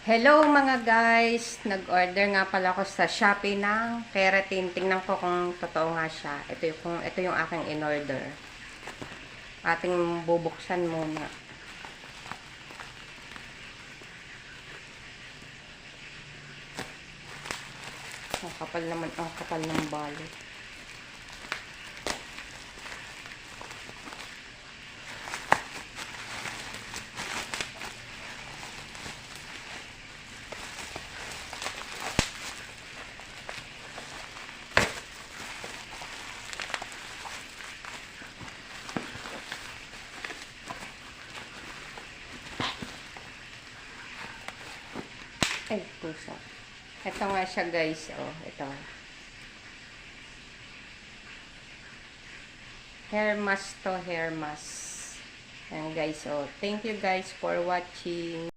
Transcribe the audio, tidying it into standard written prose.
Hello mga guys! Nag-order nga pala ako sa Shopee ng keratin. Tingnan ko kung totoo nga siya. Ito yung aking in-order. Ating bubuksan muna. Ang kapal naman, ang kapal ng balot. Ay, puso. Ito nga siya guys. Oh, ito. Hair mask to, hair mask. Ayan guys. Oh, thank you guys for watching.